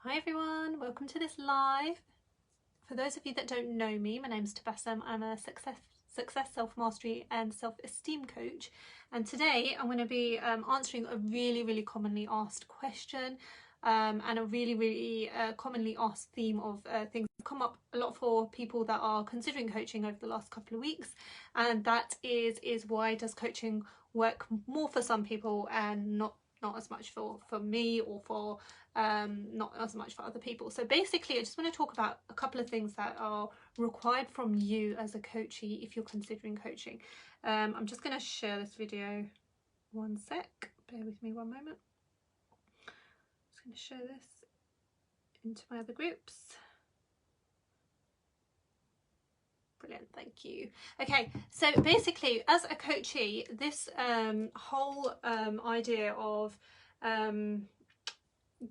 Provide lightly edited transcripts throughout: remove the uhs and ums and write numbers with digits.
Hi everyone, welcome to this live. For those of you that don't know me, my name's Tabassum. I'm a success, self-mastery and self-esteem coach, and today I'm going to be answering a really commonly asked question and a really commonly asked theme of things that come up a lot for people that are considering coaching over the last couple of weeks, and that is why does coaching work more for some people and not as much for me, or for not as much for other people. So basically I just want to talk about a couple of things that are required from you as a coachee if you're considering coaching. I'm just going to share this video. One sec, bear with me one moment. I'm just going to share this into my other groups. Brilliant, thank you. Okay, so basically as a coachee, this whole idea of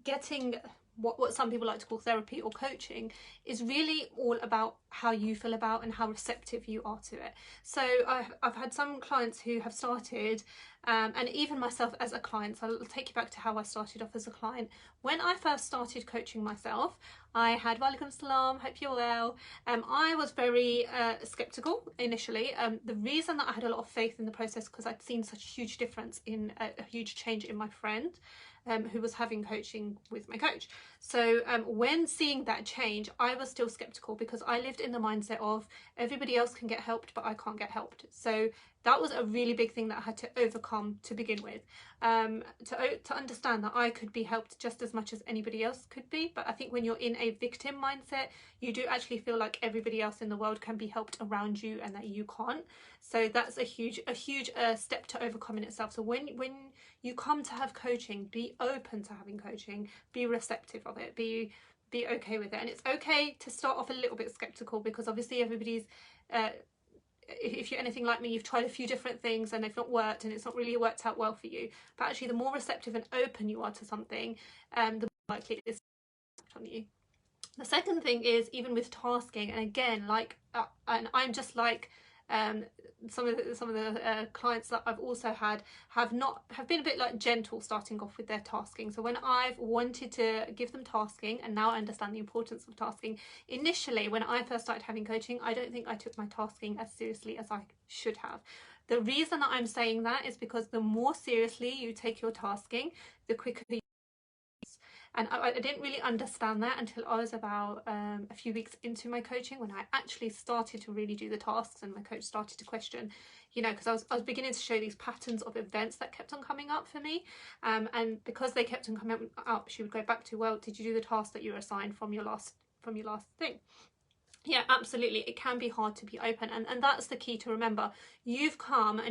getting what some people like to call therapy or coaching is really all about how you feel about and how receptive you are to it. So I've had some clients who have started and even myself as a client, so I'll take you back to how I started off as a client. When I first started coaching myself, I had walaikum salam, hope you're well. I was very skeptical initially. The reason that I had a lot of faith in the process because I'd seen such a huge difference in a huge change in my friend who was having coaching with my coach. So when seeing that change, I was still skeptical because I lived in the mindset of everybody else can get helped but I can't get helped. So that was a really big thing that I had to overcome to begin with, to understand that I could be helped just as much as anybody else could be. But I think when you're in a victim mindset, you do actually feel like everybody else in the world can be helped around you and that you can't. So that's a huge step to overcome in itself. So when you come to have coaching, be open to having coaching, be receptive of it, be okay with it. And it's okay to start off a little bit skeptical because obviously everybody's if you're anything like me, you've tried a few different things and they've not worked and it's not really worked out well for you. But actually the more receptive and open you are to something, the more likely it is to impact on you. The second thing is, even with tasking, and again, like and I'm just like some of the clients that I've also had have been a bit like gentle starting off with their tasking. So when I've wanted to give them tasking, and now I understand the importance of tasking, initially when I first started having coaching, I don't think I took my tasking as seriously as I should have. The reason that I'm saying that is because the more seriously you take your tasking, the quicker you. And I didn't really understand that until I was about a few weeks into my coaching, when I actually started to really do the tasks and my coach started to question, you know, because I was beginning to show these patterns of events that kept on coming up for me, and because they kept on coming up, she would go back to, well, did you do the task that you were assigned from your last thing? Yeah, absolutely. It can be hard to be open, and that's the key to remember. You've come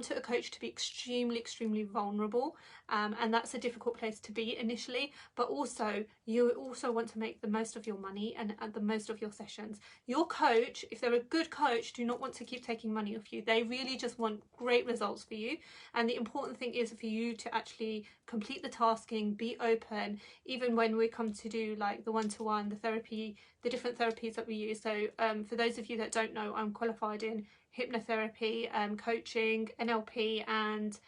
to a coach to be extremely vulnerable, and that's a difficult place to be initially, but also you also want to make the most of your money and the most of your sessions. Your coach, if they're a good coach, do not want to keep taking money off you. They really just want great results for you, and the important thing is for you to actually complete the tasking, be open, even when we come to do like the one-to-one, the therapy, the different therapies that we use. So for those of you that don't know, I'm qualified in hypnotherapy, coaching, NLP, and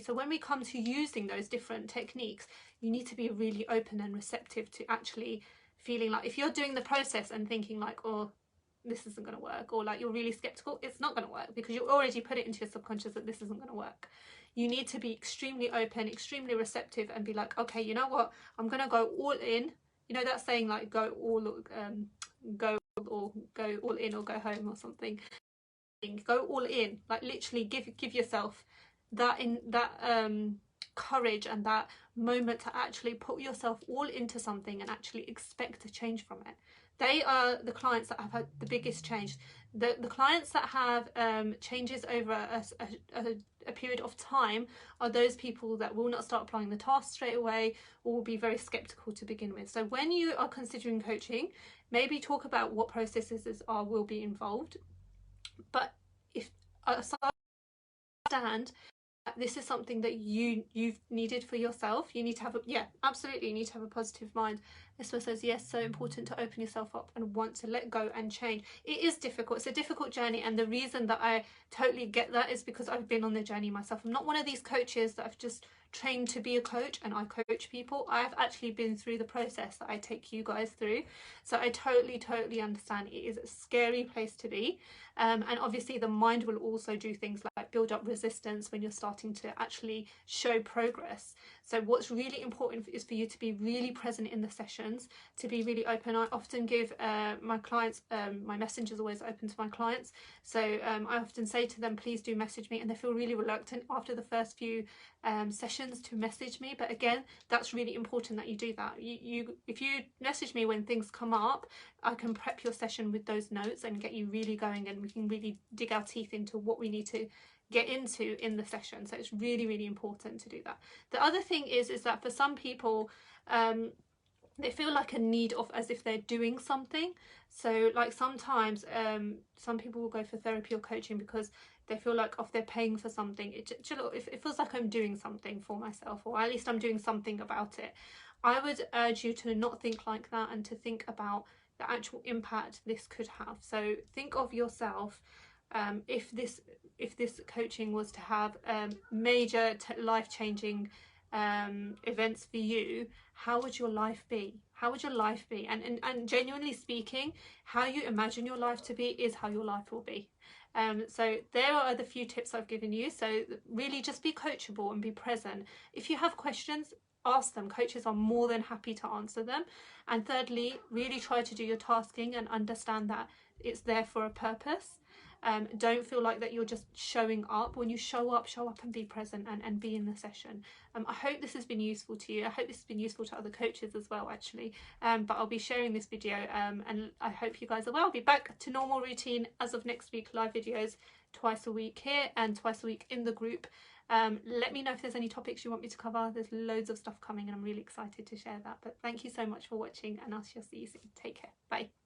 so when we come to using those different techniques, you need to be really open and receptive to actually feeling like, if you're doing the process and thinking like, oh, this isn't going to work, or like you're really skeptical, it's not going to work because you already put it into your subconscious that this isn't going to work. You need to be extremely open, extremely receptive, and be like, okay, you know what, I'm going to go all in. You know that saying like go all in or go home or something. Go all in, like literally give yourself that courage and that moment to actually put yourself all into something and actually expect a change from it. They are the clients that have had the biggest change. The clients that have changes over a period of time are those people that will not start applying the task straight away, or will be very skeptical to begin with. So when you are considering coaching, maybe talk about what processes will be involved. But if understand this is something that you've needed for yourself, you need to have absolutely, you need to have a positive mind. This one says, yes, so important to open yourself up and want to let go and change. It is difficult, it's a difficult journey, and the reason that I totally get that is because I've been on the journey myself. I'm not one of these coaches that have just trained to be a coach and I coach people. I've actually been through the process that I take you guys through. So I totally understand it is a scary place to be. And obviously the mind will also do things like build up resistance when you're starting to actually show progress. So what's really important is for you to be really present in the sessions, to be really open. I often give my clients, my messenger's always open to my clients. So I often say to them, please do message me, and they feel really reluctant after the first few sessions to message me. But again, that's really important that you do that. If you message me when things come up, I can prep your session with those notes and get you really going, and we can really dig our teeth into what we need to get into in the session. So it's really important to do that. The other thing is that for some people, they feel like a need of as if they're doing something. So like sometimes some people will go for therapy or coaching because they feel like if they're paying for something, it feels like I'm doing something for myself, or at least I'm doing something about it. I would urge you to not think like that and to think about the actual impact this could have. So think of yourself, if this coaching was to have major life-changing events for you, how would your life be? How would your life be? And genuinely speaking, how you imagine your life to be is how your life will be. So there are the few tips I've given you. So really just be coachable and be present. If you have questions, ask them. Coaches are more than happy to answer them. And thirdly, really try to do your tasking and understand that it's there for a purpose. Don't feel like that you're just showing up. When you show up and be present and be in the session. I hope this has been useful to you. I hope this has been useful to other coaches as well, actually. But I'll be sharing this video and I hope you guys are well. I'll be back to normal routine as of next week, live videos twice a week here and twice a week in the group. Let me know if there's any topics you want me to cover. There's loads of stuff coming and I'm really excited to share that. But thank you so much for watching, and I shall see you soon. Take care. Bye.